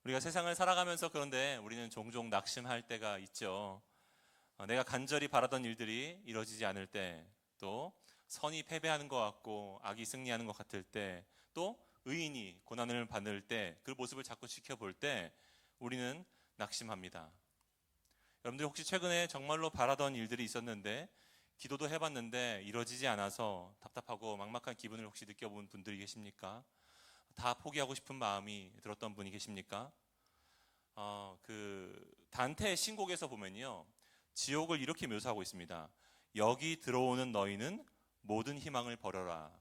우리가 세상을 살아가면서 그런데 우리는 종종 낙심할 때가 있죠. 내가 간절히 바라던 일들이 이루어지지 않을 때, 또 선이 패배하는 것 같고 악이 승리하는 것 같을 때, 또 의인이 고난을 받을 때, 그 모습을 자꾸 지켜볼 때 우리는 낙심합니다. 여러분들 혹시 최근에 정말로 바라던 일들이 있었는데 기도도 해봤는데 이루어지지 않아서 답답하고 막막한 기분을 혹시 느껴본 분들이 계십니까? 다 포기하고 싶은 마음이 들었던 분이 계십니까? 단테의 신곡에서 보면요, 지옥을 이렇게 묘사하고 있습니다. 여기 들어오는 너희는 모든 희망을 버려라.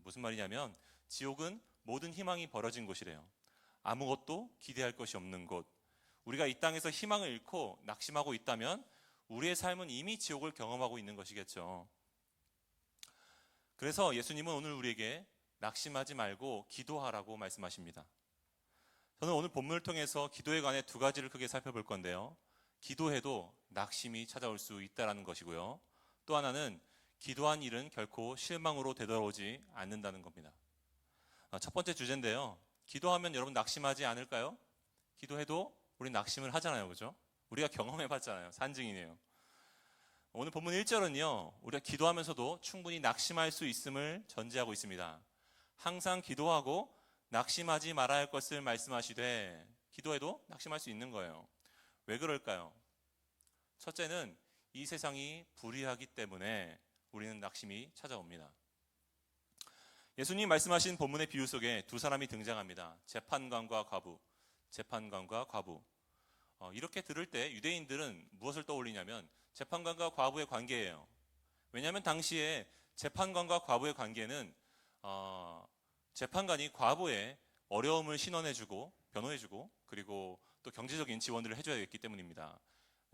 무슨 말이냐면 지옥은 모든 희망이 버려진 곳이래요. 아무것도 기대할 것이 없는 곳. 우리가 이 땅에서 희망을 잃고 낙심하고 있다면 우리의 삶은 이미 지옥을 경험하고 있는 것이겠죠. 그래서 예수님은 오늘 우리에게 낙심하지 말고 기도하라고 말씀하십니다. 저는 오늘 본문을 통해서 기도에 관해 두 가지를 크게 살펴볼 건데요. 기도해도 낙심이 찾아올 수 있다는 것이고요. 또 하나는 기도한 일은 결코 실망으로 되돌아오지 않는다는 겁니다. 첫 번째 주제인데요. 기도하면 여러분 낙심하지 않을까요? 기도해도 우리 낙심을 하잖아요. 그죠? 우리가 경험해 봤잖아요. 산증이네요. 오늘 본문 1절은요. 우리가 기도하면서도 충분히 낙심할 수 있음을 전제하고 있습니다. 항상 기도하고 낙심하지 말아야 할 것을 말씀하시되 기도해도 낙심할 수 있는 거예요. 왜 그럴까요? 첫째는 이 세상이 불의하기 때문에 우리는 낙심이 찾아옵니다. 예수님 말씀하신 본문의 비유 속에 두 사람이 등장합니다. 재판관과 과부. 재판관과 과부. 이렇게 들을 때 유대인들은 무엇을 떠올리냐면 재판관과 과부의 관계예요. 왜냐하면 당시에 재판관과 과부의 관계는 재판관이 과부의 어려움을 신원해주고 변호해주고 그리고 또 경제적인 지원들을 해줘야 했기 때문입니다.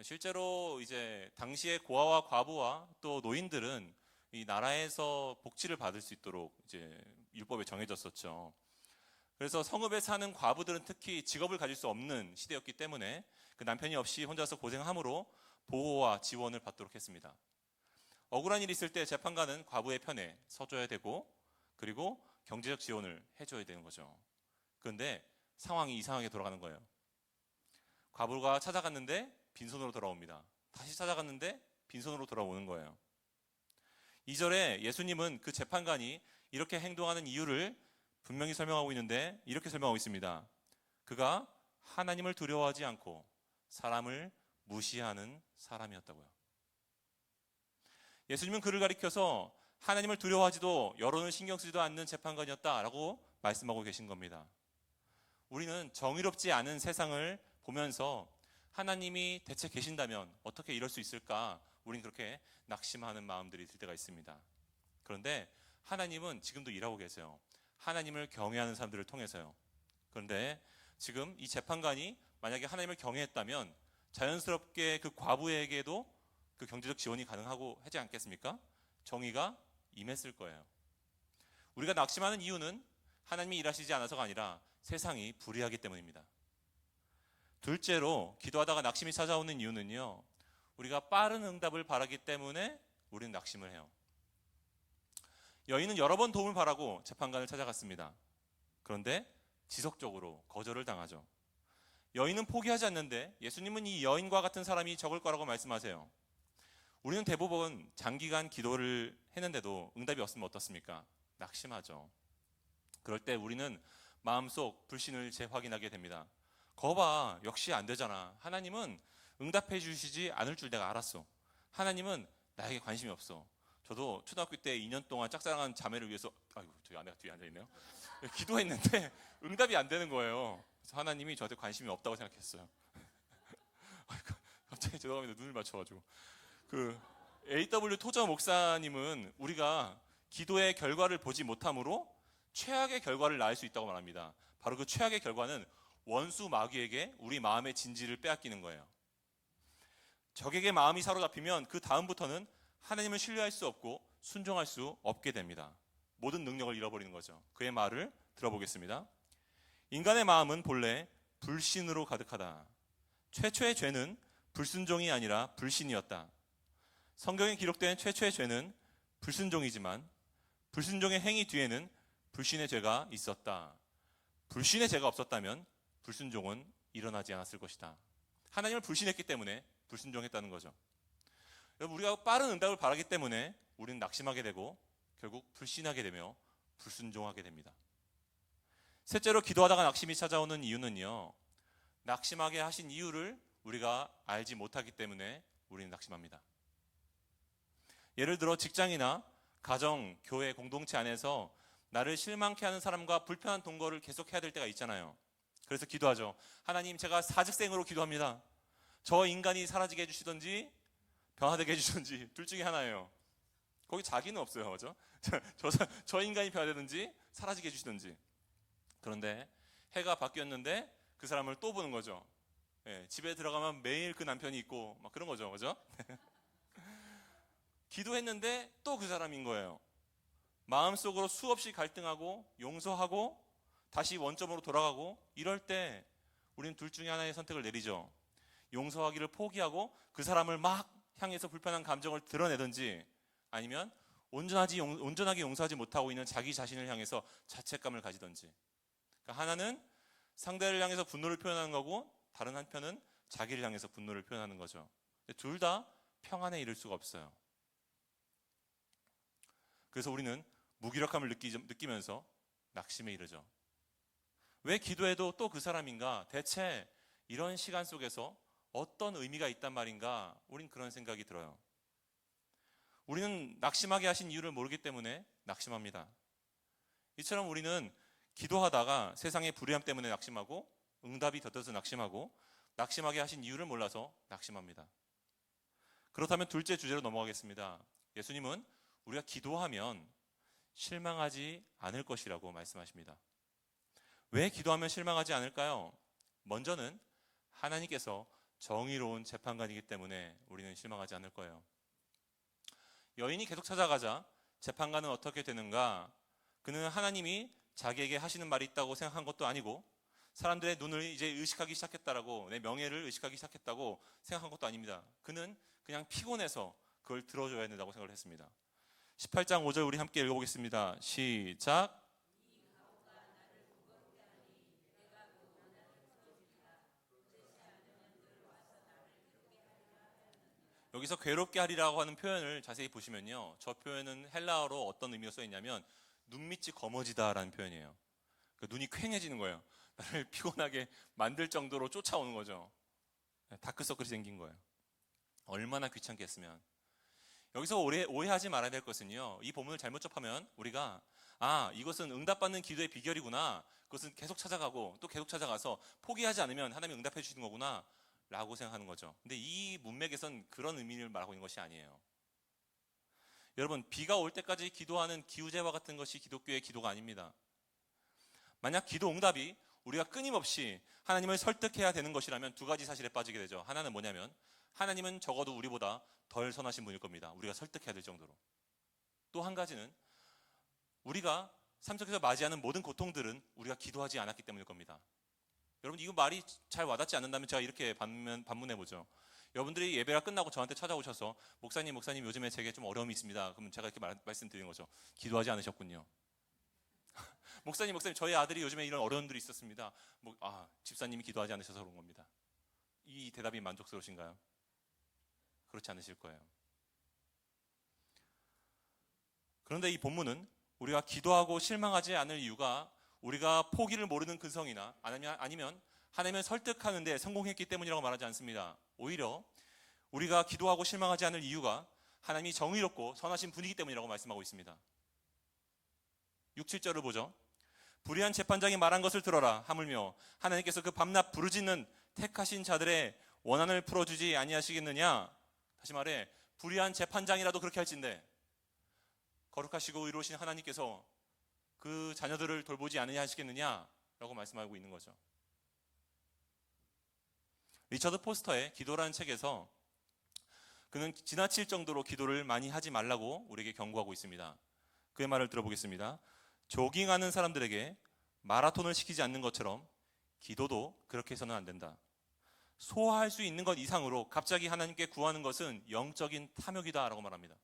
실제로 이제 당시의 고아와 과부와 또 노인들은 이 나라에서 복지를 받을 수 있도록 이제 율법에 정해졌었죠. 그래서 성읍에 사는 과부들은 특히 직업을 가질 수 없는 시대였기 때문에 그 남편이 없이 혼자서 고생함으로 보호와 지원을 받도록 했습니다. 억울한 일이 있을 때 재판관은 과부의 편에 서줘야 되고 그리고 경제적 지원을 해줘야 되는 거죠. 그런데 상황이 이상하게 돌아가는 거예요. 과부가 찾아갔는데 빈손으로 돌아옵니다. 다시 찾아갔는데 빈손으로 돌아오는 거예요. 2절에 예수님은 그 재판관이 이렇게 행동하는 이유를 분명히 설명하고 있는데 이렇게 설명하고 있습니다. 그가 하나님을 두려워하지 않고 사람을 무시하는 사람이었다고요. 예수님은 그를 가리켜서 하나님을 두려워하지도 여론을 신경 쓰지도 않는 재판관이었다라고 말씀하고 계신 겁니다. 우리는 정의롭지 않은 세상을 보면서 하나님이 대체 계신다면 어떻게 이럴 수 있을까? 우린 그렇게 낙심하는 마음들이 들 때가 있습니다. 그런데 하나님은 지금도 일하고 계세요. 하나님을 경외하는 사람들을 통해서요. 그런데 지금 이 재판관이 만약에 하나님을 경외했다면 자연스럽게 그 과부에게도 그 경제적 지원이 가능하고 하지 않겠습니까? 정의가 임했을 거예요. 우리가 낙심하는 이유는 하나님이 일하시지 않아서가 아니라 세상이 불의하기 때문입니다. 둘째로 기도하다가 낙심이 찾아오는 이유는요. 우리가 빠른 응답을 바라기 때문에 우리는 낙심을 해요. 여인은 여러 번 도움을 바라고 재판관을 찾아갔습니다. 그런데 지속적으로 거절을 당하죠. 여인은 포기하지 않는데 예수님은 이 여인과 같은 사람이 적을 거라고 말씀하세요. 우리는 대부분 장기간 기도를 했는데도 응답이 없으면 어떻습니까? 낙심하죠. 그럴 때 우리는 마음속 불신을 재확인하게 됩니다. 거봐, 역시 안 되잖아. 하나님은 응답해 주시지 않을 줄 내가 알았어. 하나님은 나에게 관심이 없어. 저도 초등학교 때 2년 동안 짝사랑한 자매를 위해서, 아이고, 저희 아내가 뒤에 앉아있네요. 기도했는데 응답이 안 되는 거예요. 그래서 하나님이 저한테 관심이 없다고 생각했어요. 갑자기 죄송합니다. 눈을 맞춰가지고. A.W. 토저 목사님은 우리가 기도의 결과를 보지 못함으로 최악의 결과를 낳을 수 있다고 말합니다. 바로 그 최악의 결과는 원수 마귀에게 우리 마음의 진지를 빼앗기는 거예요. 적에게 마음이 사로잡히면 그 다음부터는 하나님을 신뢰할 수 없고 순종할 수 없게 됩니다. 모든 능력을 잃어버리는 거죠. 그의 말을 들어보겠습니다. 인간의 마음은 본래 불신으로 가득하다. 최초의 죄는 불순종이 아니라 불신이었다. 성경에 기록된 최초의 죄는 불순종이지만 불순종의 행위 뒤에는 불신의 죄가 있었다. 불신의 죄가 없었다면 불순종은 일어나지 않았을 것이다. 하나님을 불신했기 때문에 불순종했다는 거죠. 여러분, 우리가 빠른 응답을 바라기 때문에 우리는 낙심하게 되고 결국 불신하게 되며 불순종하게 됩니다. 셋째로 기도하다가 낙심이 찾아오는 이유는요, 낙심하게 하신 이유를 우리가 알지 못하기 때문에 우리는 낙심합니다. 예를 들어 직장이나 가정, 교회, 공동체 안에서 나를 실망케 하는 사람과 불편한 동거를 계속해야 될 때가 있잖아요. 그래서 기도하죠. 하나님, 제가 사직생으로 기도합니다. 저 인간이 사라지게 해주시든지 변화되게 해주시든지 둘 중에 하나예요. 거기 자기는 없어요. 그죠? 저 인간이 변화되든지 사라지게 해주시든지. 그런데 해가 바뀌었는데 그 사람을 또 보는 거죠. 예, 집에 들어가면 매일 그 남편이 있고 막 그런 거죠. 그죠? 기도했는데 또 그 사람인 거예요. 마음속으로 수없이 갈등하고 용서하고 다시 원점으로 돌아가고 이럴 때 우리는 둘 중에 하나의 선택을 내리죠. 용서하기를 포기하고 그 사람을 막 향해서 불편한 감정을 드러내든지, 아니면 온전하게 용서하지 못하고 있는 자기 자신을 향해서 자책감을 가지든지. 그러니까 하나는 상대를 향해서 분노를 표현하는 거고 다른 한편은 자기를 향해서 분노를 표현하는 거죠. 둘 다 평안에 이를 수가 없어요. 그래서 우리는 무기력함을 느끼면서 낙심에 이르죠. 왜 기도해도 또 그 사람인가? 대체 이런 시간 속에서 어떤 의미가 있단 말인가? 우린 그런 생각이 들어요. 우리는 낙심하게 하신 이유를 모르기 때문에 낙심합니다. 이처럼 우리는 기도하다가 세상의 불의함 때문에 낙심하고, 응답이 덧들어서 낙심하고, 낙심하게 하신 이유를 몰라서 낙심합니다. 그렇다면 둘째 주제로 넘어가겠습니다. 예수님은 우리가 기도하면 실망하지 않을 것이라고 말씀하십니다. 왜 기도하면 실망하지 않을까요? 먼저는 하나님께서 정의로운 재판관이기 때문에 우리는 실망하지 않을 거예요. 여인이 계속 찾아가자 재판관은 어떻게 되는가? 그는 하나님이 자기에게 하시는 말이 있다고 생각한 것도 아니고, 사람들의 눈을 이제 의식하기 시작했다라고, 내 명예를 의식하기 시작했다고 생각한 것도 아닙니다. 그는 그냥 피곤해서 그걸 들어줘야 된다고 생각을 했습니다. 18장 5절 우리 함께 읽어보겠습니다. 시작. 여기서 괴롭게 하리라고 하는 표현을 자세히 보시면요, 저 표현은 헬라어로 어떤 의미가 써있냐면 눈밑이 검어지다라는 표현이에요. 그러니까 눈이 퀭해지는 거예요. 나를 피곤하게 만들 정도로 쫓아오는 거죠. 다크서클이 생긴 거예요. 얼마나 귀찮겠으면. 여기서 오해하지 말아야 될 것은요, 이 본문을 잘못 접하면 우리가 이것은 응답받는 기도의 비결이구나, 그것은 계속 찾아가고 또 계속 찾아가서 포기하지 않으면 하나님이 응답해 주시는 거구나 라고 생각하는 거죠. 근데 이 문맥에선 그런 의미를 말하고 있는 것이 아니에요. 여러분, 비가 올 때까지 기도하는 기우제와 같은 것이 기독교의 기도가 아닙니다. 만약 기도 응답이 우리가 끊임없이 하나님을 설득해야 되는 것이라면 두 가지 사실에 빠지게 되죠. 하나는 뭐냐면, 하나님은 적어도 우리보다 덜 선하신 분일 겁니다. 우리가 설득해야 될 정도로. 또 한 가지는 우리가 삶 속에서 맞이하는 모든 고통들은 우리가 기도하지 않았기 때문일 겁니다. 여러분, 이거 말이 잘 와닿지 않는다면 제가 이렇게 반문해보죠. 여러분들이 예배가 끝나고 저한테 찾아오셔서 목사님 요즘에 제게 좀 어려움이 있습니다. 그러면 제가 이렇게 말씀드리는 거죠. 기도하지 않으셨군요. 목사님 저희 아들이 요즘에 이런 어려움들이 있었습니다. 집사님이 기도하지 않으셔서 그런 겁니다. 이 대답이 만족스러우신가요? 그렇지 않으실 거예요. 그런데 이 본문은 우리가 기도하고 실망하지 않을 이유가 우리가 포기를 모르는 근성이나 아니면 하나님을 설득하는데 성공했기 때문이라고 말하지 않습니다. 오히려 우리가 기도하고 실망하지 않을 이유가 하나님이 정의롭고 선하신 분이기 때문이라고 말씀하고 있습니다. 6, 7절을 보죠. 불의한 재판장이 말한 것을 들어라. 하물며 하나님께서 그 밤낮 부르짖는 택하신 자들의 원한을 풀어주지 아니하시겠느냐. 다시 말해, 불의한 재판장이라도 그렇게 할진대 거룩하시고 의로우신 하나님께서 그 자녀들을 돌보지 않으시겠느냐라고 말씀하고 있는 거죠. 리처드 포스터의 기도라는 책에서 그는 지나칠 정도로 기도를 많이 하지 말라고 우리에게 경고하고 있습니다. 그의 말을 들어보겠습니다. 조깅하는 사람들에게 마라톤을 시키지 않는 것처럼 기도도 그렇게 해서는 안 된다. 소화할 수 있는 것 이상으로 갑자기 하나님께 구하는 것은 영적인 탐욕이다 라고 말합니다.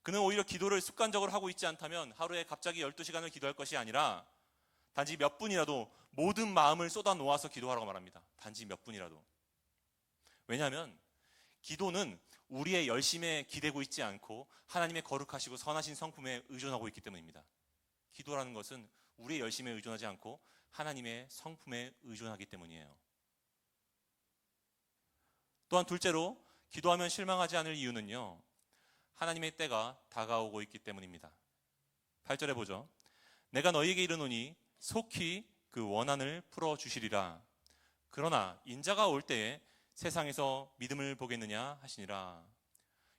그는 오히려 기도를 습관적으로 하고 있지 않다면 하루에 갑자기 12시간을 기도할 것이 아니라 단지 몇 분이라도 모든 마음을 쏟아 놓아서 기도하라고 말합니다. 단지 몇 분이라도. 왜냐하면 기도는 우리의 열심에 기대고 있지 않고 하나님의 거룩하시고 선하신 성품에 의존하고 있기 때문입니다. 기도라는 것은 우리의 열심에 의존하지 않고 하나님의 성품에 의존하기 때문이에요. 또한 둘째로 기도하면 실망하지 않을 이유는요, 하나님의 때가 다가오고 있기 때문입니다. 8절에 보죠. 내가 너희에게 이르노니 속히 그 원한을 풀어주시리라. 그러나 인자가 올 때에 세상에서 믿음을 보겠느냐 하시니라.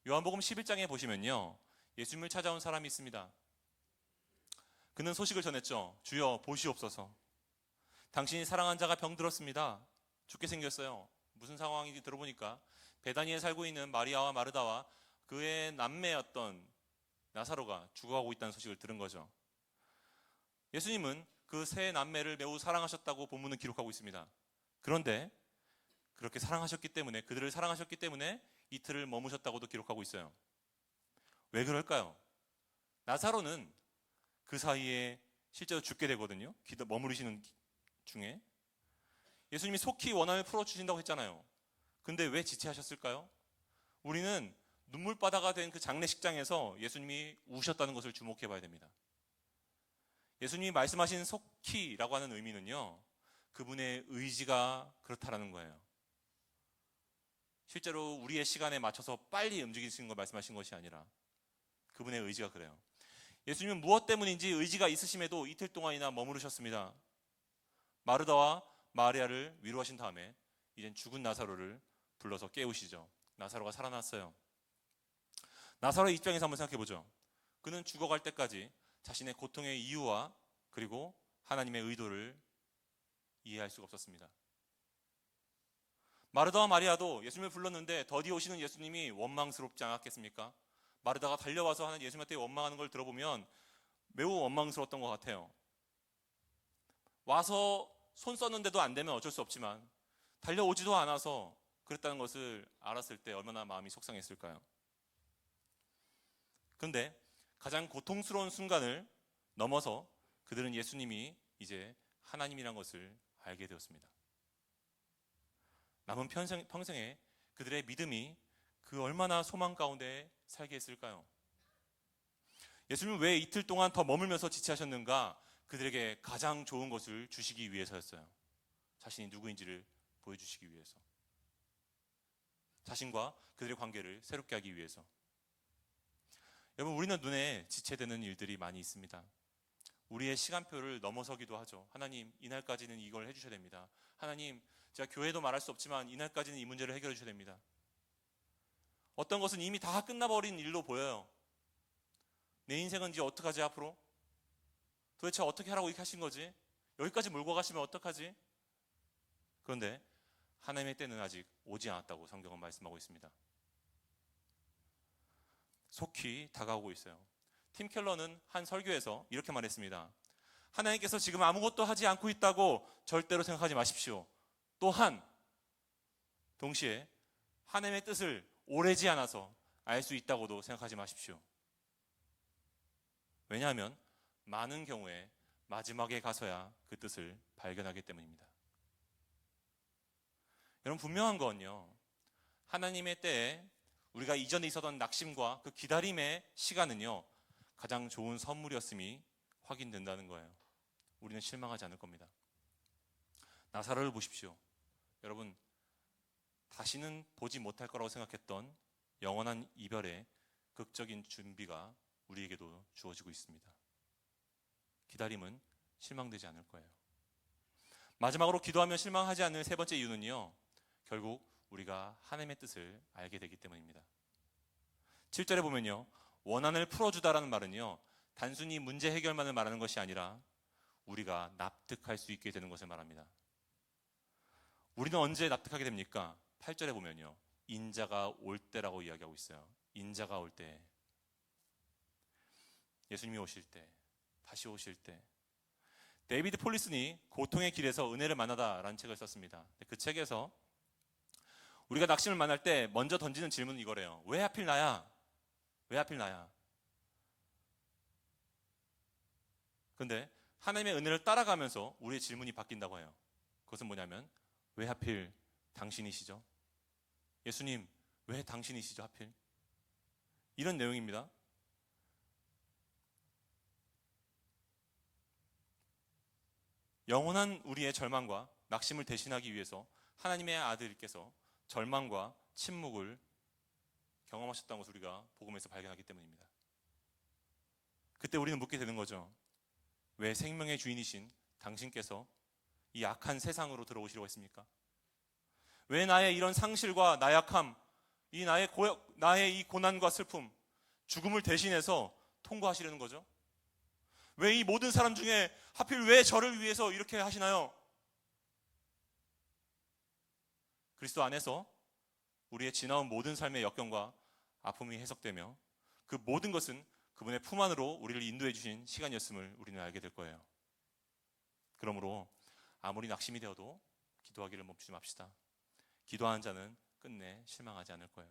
요한복음 11장에 보시면요, 예수님을 찾아온 사람이 있습니다. 그는 소식을 전했죠. 주여 보시옵소서. 당신이 사랑한 자가 병들었습니다. 죽게 생겼어요. 무슨 상황인지 들어보니까 베다니에 살고 있는 마리아와 마르다와 그의 남매였던 나사로가 죽어가고 있다는 소식을 들은 거죠. 예수님은 그 세 남매를 매우 사랑하셨다고 본문은 기록하고 있습니다. 그런데 그렇게 사랑하셨기 때문에, 그들을 사랑하셨기 때문에 이틀을 머무셨다고도 기록하고 있어요. 왜 그럴까요? 나사로는 그 사이에 실제로 죽게 되거든요. 머무르시는 중에. 예수님이 속히 원한을 풀어주신다고 했잖아요. 근데 왜 지체하셨을까요? 우리는 눈물바다가 된 그 장례식장에서 예수님이 우셨다는 것을 주목해 봐야 됩니다. 예수님이 말씀하신 속히라고 하는 의미는요, 그분의 의지가 그렇다라는 거예요. 실제로 우리의 시간에 맞춰서 빨리 움직이시는 걸 말씀하신 것이 아니라 그분의 의지가 그래요. 예수님은 무엇 때문인지 의지가 있으심에도 이틀 동안이나 머무르셨습니다. 마르다와 마리아를 위로하신 다음에 이젠 죽은 나사로를 불러서 깨우시죠. 나사로가 살아났어요. 나사로의 입장에서 한번 생각해 보죠. 그는 죽어갈 때까지 자신의 고통의 이유와 그리고 하나님의 의도를 이해할 수가 없었습니다. 마르다와 마리아도 예수님을 불렀는데 더디 오시는 예수님이 원망스럽지 않았겠습니까? 마르다가 달려와서 하는 예수님한테 원망하는 걸 들어보면 매우 원망스러웠던 것 같아요. 와서 손 썼는데도 안 되면 어쩔 수 없지만 달려오지도 않아서 그랬다는 것을 알았을 때 얼마나 마음이 속상했을까요? 그런데 가장 고통스러운 순간을 넘어서 그들은 예수님이 이제 하나님이란 것을 알게 되었습니다. 남은 평생에 그들의 믿음이 그 얼마나 소망 가운데 살게 했을까요? 예수님은 왜 이틀 동안 더 머물면서 지체하셨는가? 그들에게 가장 좋은 것을 주시기 위해서였어요. 자신이 누구인지를 보여주시기 위해서. 자신과 그들의 관계를 새롭게 하기 위해서. 여러분, 우리는 눈에 지체되는 일들이 많이 있습니다. 우리의 시간표를 넘어서기도 하죠. 하나님, 이날까지는 이걸 해주셔야 됩니다. 하나님, 제가 교회도 말할 수 없지만 이날까지는 이 문제를 해결해 주셔야 됩니다. 어떤 것은 이미 다 끝나버린 일로 보여요. 내 인생은 이제 어떡하지 앞으로? 도대체 어떻게 하라고 이렇게 하신 거지? 여기까지 몰고 가시면 어떡하지? 그런데 하나님의 때는 아직 오지 않았다고 성경은 말씀하고 있습니다. 속히 다가오고 있어요. 팀 켈러는 한 설교에서 이렇게 말했습니다. 하나님께서 지금 아무것도 하지 않고 있다고 절대로 생각하지 마십시오. 또한 동시에 하나님의 뜻을 오래지 않아서 알 수 있다고도 생각하지 마십시오. 왜냐하면 많은 경우에 마지막에 가서야 그 뜻을 발견하기 때문입니다. 여러분, 분명한 건요, 하나님의 때에 우리가 이전에 있었던 낙심과 그 기다림의 시간은요, 가장 좋은 선물이었음이 확인된다는 거예요. 우리는 실망하지 않을 겁니다. 나사로를 보십시오. 여러분, 다시는 보지 못할 거라고 생각했던 영원한 이별의 극적인 준비가 우리에게도 주어지고 있습니다. 기다림은 실망되지 않을 거예요. 마지막으로 기도하면 실망하지 않는 세 번째 이유는요, 결국 우리가 하나님의 뜻을 알게 되기 때문입니다. 7절에 보면요, 원한을 풀어주다라는 말은요, 단순히 문제 해결만을 말하는 것이 아니라 우리가 납득할 수 있게 되는 것을 말합니다. 우리는 언제 납득하게 됩니까? 8절에 보면요, 인자가 올 때라고 이야기하고 있어요. 인자가 올 때, 예수님이 오실 때, 다시 오실 때. 데이비드 폴리슨이 고통의 길에서 은혜를 만나다라는 책을 썼습니다. 그 책에서 우리가 낙심을 만날 때 먼저 던지는 질문은 이거래요. 왜 하필 나야? 왜 하필 나야? 그런데 하나님의 은혜를 따라가면서 우리의 질문이 바뀐다고 해요. 그것은 뭐냐면, 왜 하필 당신이시죠? 예수님, 왜 당신이시죠, 하필? 이런 내용입니다. 영원한 우리의 절망과 낙심을 대신하기 위해서 하나님의 아들께서 절망과 침묵을 경험하셨다는 것을 우리가 복음에서 발견하기 때문입니다. 그때 우리는 묻게 되는 거죠. 왜 생명의 주인이신 당신께서 이 악한 세상으로 들어오시려고 했습니까? 왜 나의 이런 상실과 나약함, 나의 이 고난과 슬픔, 죽음을 대신해서 통과하시려는 거죠? 왜 이 모든 사람 중에 하필 왜 저를 위해서 이렇게 하시나요? 그리스도 안에서 우리의 지나온 모든 삶의 역경과 아픔이 해석되며 그 모든 것은 그분의 품 안으로 우리를 인도해 주신 시간이었음을 우리는 알게 될 거예요. 그러므로 아무리 낙심이 되어도 기도하기를 멈추지 맙시다. 기도하는 자는 끝내 실망하지 않을 거예요.